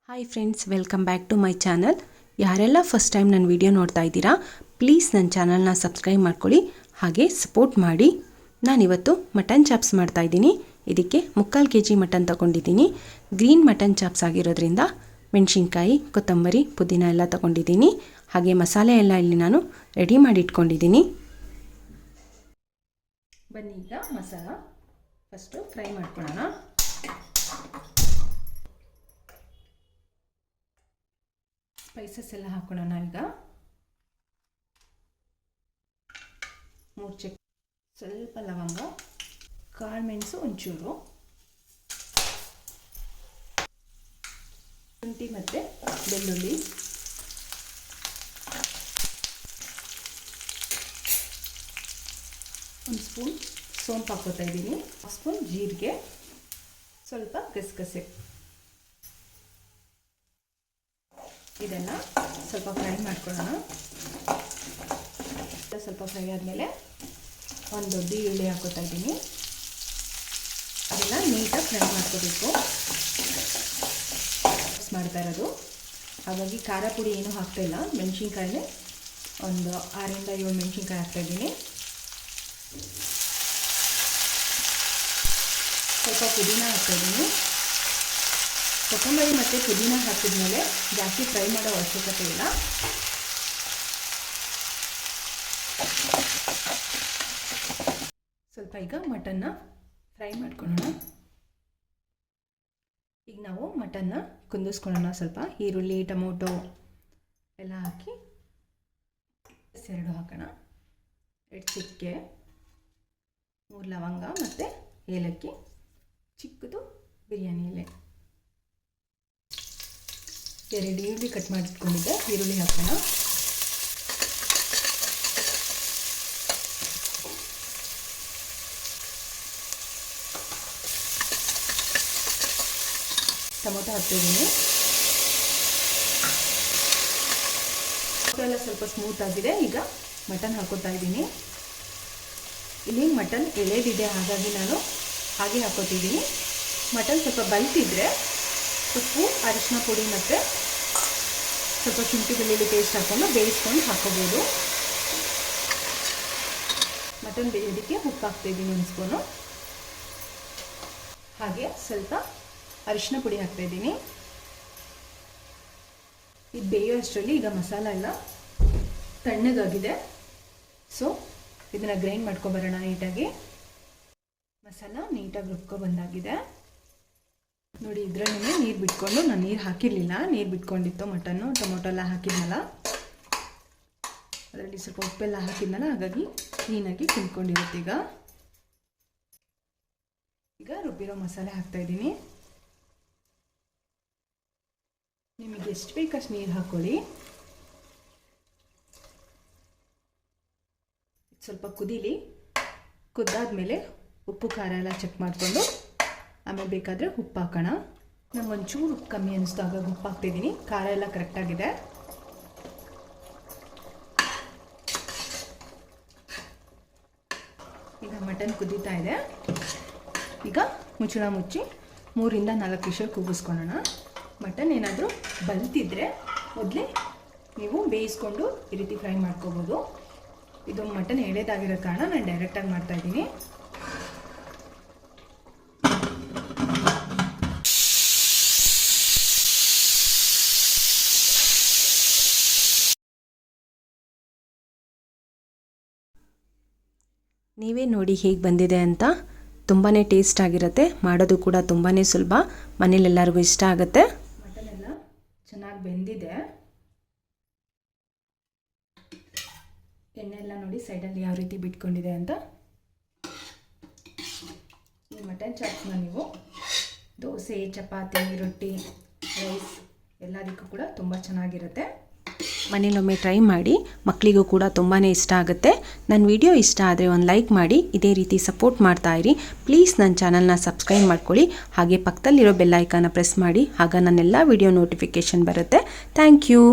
Hi friends, welcome back to my channel. ಯಾರೆಲ್ಲ first time ನನ್ನ video ನೋಡ್ತಾ ಇದ್ದೀರಾ, ಪ್ಲೀಸ್ ನನ್ನ ಚಾನಲ್ನ ಸಬ್ಸ್ಕ್ರೈಬ್ ಮಾಡ್ಕೊಳ್ಳಿ, ಹಾಗೆ ಸಪೋರ್ಟ್ ಮಾಡಿ. ನಾನಿವತ್ತು ಮಟನ್ ಚಾಪ್ಸ್ ಮಾಡ್ತಾಯಿದ್ದೀನಿ. ಇದಕ್ಕೆ 3/4 kg ಮಟನ್ ತೊಗೊಂಡಿದ್ದೀನಿ. ಗ್ರೀನ್ ಮಟನ್ ಚಾಪ್ಸ್ ಆಗಿರೋದ್ರಿಂದ ಮೆಣಸಿನ್ಕಾಯಿ, ಕೊತ್ತಂಬರಿ, ಪುದೀನ ಎಲ್ಲ ತೊಗೊಂಡಿದ್ದೀನಿ. ಹಾಗೆ ಮಸಾಲೆ ಎಲ್ಲ ಇಲ್ಲಿ ನಾನು ರೆಡಿ ಮಾಡಿ ಇಟ್ಕೊಂಡಿದ್ದೀನಿ. ಬನ್ನಿ ಈಗ ಮಸಾಲ ಫಸ್ಟು ಫ್ರೈ ಮಾಡ್ಕೊಳ್ಳೋಣ. ಸ್ಪೈಸಸ್ ಎಲ್ಲ ಹಾಕೊಳ್ಳೋಣ. ಈಗ 3 ಚಕ್ಕೆ, ಸ್ವಲ್ಪ ಲವಂಗ, ಕಾಳು ಮೆಣಸು ಒಂಚೂರು, ಶುಂಠಿ ಮತ್ತು ಬೆಳ್ಳುಳ್ಳಿ, ಒಂದು ಸ್ಪೂನ್ ಸೋಂಪು ಹಾಕೋತಾ ಇದ್ದೀನಿ, 1 ಸ್ಪೂನ್ ಜೀರಿಗೆ, ಸ್ವಲ್ಪ ಗಸಗಸೆ. ಇದನ್ನು ಸ್ವಲ್ಪ ಫ್ರೈ ಮಾಡ್ಕೊಳ್ಳೋಣ. ಸ್ವಲ್ಪ ಫ್ರೈ ಆದಮೇಲೆ ಒಂದು ದೊಡ್ಡ ಈರುಳ್ಳಿ ಹಾಕೋತಾ ಇದ್ದೀನಿ. ಅದನ್ನು ನೀಟಾಗಿ ಫ್ರೈ ಮಾಡ್ಕೋಬೇಕು. ಮಿಕ್ಸ್ ಮಾಡ್ತಾ ಇರೋದು, ಹಾಗಾಗಿ ಖಾರ ಪುಡಿ ಏನೂ ಹಾಕ್ತಾಯಿಲ್ಲ. ಮೆಣಸಿನ್ಕಾಯಿನೇ ಒಂದು 6ರಿಂದ 7 ಮೆಣಸಿನ್ಕಾಯಿ ಹಾಕ್ತಾಯಿದ್ದೀನಿ. ಸ್ವಲ್ಪ ಪುದೀನ ಹಾಕ್ತಾಯಿದ್ದೀನಿ. ಕೊತ್ತಂಬರಿ ಮತ್ತು ಪುದೀನ ಹಾಕಿದ್ಮೇಲೆ ಜಾಸ್ತಿ ಫ್ರೈ ಮಾಡೋ ಅವಶ್ಯಕತೆ ಇಲ್ಲ. ಸ್ವಲ್ಪ ಈಗ ಮಟನ್ನ ಫ್ರೈ ಮಾಡ್ಕೊಳ್ಳೋಣ. ಈಗ ನಾವು ಮಟನ್ನ ಕುದಿಸ್ಕೊಳ್ಳೋಣ. ಸ್ವಲ್ಪ ಈರುಳ್ಳಿ, ಟೊಮೊಟೊ ಎಲ್ಲ ಹಾಕಿ 2 ಹಾಕೋಣ. 2 ಚಕ್ಕೆ, 3 ಲವಂಗ ಮತ್ತು ಏಲಕ್ಕಿ, ಚಿಕ್ಕದು ಬಿರಿಯಾನಿ ಎಲೆ, 2 ಈರುಳ್ಳಿ ಕಟ್ ಮಾಡಿಟ್ಕೊಂಡಿದ್ದೆ. ಈರುಳ್ಳಿ ಹಾಕೋಣ. ಟೊಮೊಟೊ ಹಾಕ್ತಿದ್ದೀನಿ. ಟೊಮೊಟೊ ಎಲ್ಲ ಸ್ವಲ್ಪ ಸ್ಮೂತ್ ಆಗಿದೆ. ಈಗ ಮಟನ್ ಹಾಕೋತಾ ಇದ್ದೀನಿ. ಇಲ್ಲಿ ಮಟನ್ ಎಳೆದಿದೆ, ಹಾಗಾಗಿ ನಾನು ಹಾಗೆ ಹಾಕೋತಿದ್ದೀನಿ. ಮಟನ್ ಸ್ವಲ್ಪ ಬಲ್ತಿದ್ರೆ ಉಪ್ಪು, ಅರಿಶಿನ ಪುಡಿ ಮತ್ತು ಸ್ವಲ್ಪ ಶುಂಠಿ ಬೆಳ್ಳುಳ್ಳಿ ಪೇಸ್ಟ್ ಹಾಕ್ಕೊಂಡು ಬೇಯಿಸ್ಕೊಂಡು ಹಾಕೋಬೋದು. ಮಟನ್ ಬೇಯೋದಕ್ಕೆ ಉಪ್ಪು ಹಾಕ್ತಾಯಿದ್ದೀನಿ 1 ಸ್ಪೂನು. ಹಾಗೆ ಸ್ವಲ್ಪ ಅರಿಶಿನ ಪುಡಿ ಹಾಕ್ತಾಯಿದ್ದೀನಿ. ಇದು ಬೇಯೋ ಅಷ್ಟರಲ್ಲಿ ಈಗ ಮಸಾಲ ಎಲ್ಲ ತಣ್ಣಗಾಗಿದೆ. ಸೊ ಇದನ್ನು ಗ್ರೈಂಡ್ ಮಾಡ್ಕೊಬರೋಣ ನೀಟಾಗಿ. ಮಸಾಲ ನೀಟಾಗಿ ರುಬ್ಕೊಬಂದಾಗಿದೆ ನೋಡಿ. ಇದರಲ್ಲೇ ನೀರು ಬಿಟ್ಕೊಂಡು, ನಾನು ನೀರು ಹಾಕಿರಲಿಲ್ಲ, ನೀರು ಬಿಟ್ಕೊಂಡಿತ್ತು ಮಟನ್ನು. ಟೊಮೊಟೊ ಎಲ್ಲ ಹಾಕಿದ್ನಲ್ಲ, ಅದರಲ್ಲಿ ಸ್ವಲ್ಪ ಉಪ್ಪೆಲ್ಲ ಹಾಕಿದ್ನಲ್ಲ, ಹಾಗಾಗಿ ಕ್ಲೀನಾಗಿ ಕುಂತ್ಕೊಂಡಿರುತ್ತೆ. ಈಗ ರುಬ್ಬಿರೋ ಮಸಾಲೆ ಹಾಕ್ತಾಯಿದ್ದೀನಿ. ನಿಮಗೆ ಎಷ್ಟು ಬೇಕಷ್ಟು ನೀರು ಹಾಕ್ಕೊಳ್ಳಿ. ಸ್ವಲ್ಪ ಕುದೀಲಿ. ಕುದ್ದಾದ್ಮೇಲೆ ಉಪ್ಪು ಖಾರ ಎಲ್ಲ ಚೆಕ್ ಮಾಡಿಕೊಂಡು ಆಮೇಲೆ ಬೇಕಾದರೆ ಉಪ್ಪು ಹಾಕೋಣ. ನಂಗೆ ಒಂಚೂರು ಉಪ್ಪು ಕಮ್ಮಿ ಅನ್ನಿಸ್ತು, ಹಾಗಾಗಿ ಉಪ್ಪು ಹಾಕ್ತಿದ್ದೀನಿ. ಖಾರ ಎಲ್ಲ ಕರೆಕ್ಟಾಗಿದೆ. ಈಗ ಮಟನ್ ಕುದೀತಾ ಇದೆ. ಈಗ ಮುಚ್ಚಳ ಮುಚ್ಚಿ 3ರಿಂದ 4 ವಿಷಲ್ ಕೂಗಿಸ್ಕೊಳ್ಳೋಣ. ಮಟನ್ ಏನಾದರೂ ಬಲ್ತಿದ್ರೆ ಮೊದಲೇ ನೀವು ಬೇಯಿಸ್ಕೊಂಡು ಈ ರೀತಿ ಫ್ರೈ ಮಾಡ್ಕೋಬೋದು. ಇದು ಮಟನ್ ಎಳೆದಾಗಿರೋ ಕಾರಣ ನಾನು ಡೈರೆಕ್ಟಾಗಿ ಮಾಡ್ತಾಯಿದ್ದೀನಿ. ನೀವೇ ನೋಡಿ ಹೇಗೆ ಬಂದಿದೆ ಅಂತ. ತುಂಬಾ ಟೇಸ್ಟ್ ಆಗಿರುತ್ತೆ, ಮಾಡೋದು ಕೂಡ ತುಂಬಾ ಸುಲಭ, ಮನೇಲೆಲ್ಲರಿಗೂ ಇಷ್ಟ ಆಗುತ್ತೆ. ಮಟನ್ ಎಲ್ಲ ಚೆನ್ನಾಗಿ ಬೆಂದಿದೆ. ಎಣ್ಣೆ ಎಲ್ಲ ನೋಡಿ ಸೈಡಲ್ಲಿ ಯಾವ ರೀತಿ ಬಿಟ್ಕೊಂಡಿದೆ ಅಂತ. ಈ ಮಟನ್ ಚಾಪ್ಸ್ನ ನೀವು ದೋಸೆ, ಚಪಾತಿ, ರೊಟ್ಟಿ, ರೈಸ್ ಎಲ್ಲದಕ್ಕೂ ಕೂಡ ತುಂಬ ಚೆನ್ನಾಗಿರುತ್ತೆ. ಮನೇಲೊಮ್ಮೆ ಟ್ರೈ ಮಾಡಿ, ಮಕ್ಕಳಿಗೂ ಕೂಡ ತುಂಬಾ ಇಷ್ಟ ಆಗುತ್ತೆ. ನನ್ನ ವಿಡಿಯೋ ಇಷ್ಟ ಆದರೆ ಒಂದು ಲೈಕ್ ಮಾಡಿ, ಇದೇ ರೀತಿ ಸಪೋರ್ಟ್ ಮಾಡ್ತಾಯಿರಿ. ಪ್ಲೀಸ್ ನನ್ನ ಚಾನಲ್ನ ಸಬ್ಸ್ಕ್ರೈಬ್ ಮಾಡ್ಕೊಳ್ಳಿ, ಹಾಗೆ ಪಕ್ಕದಲ್ಲಿರೋ ಬೆಲ್ ಐಕಾನ ಪ್ರೆಸ್ ಮಾಡಿ, ಆಗ ನನ್ನೆಲ್ಲ ವಿಡಿಯೋ ನೋಟಿಫಿಕೇಷನ್ ಬರುತ್ತೆ. Thank you.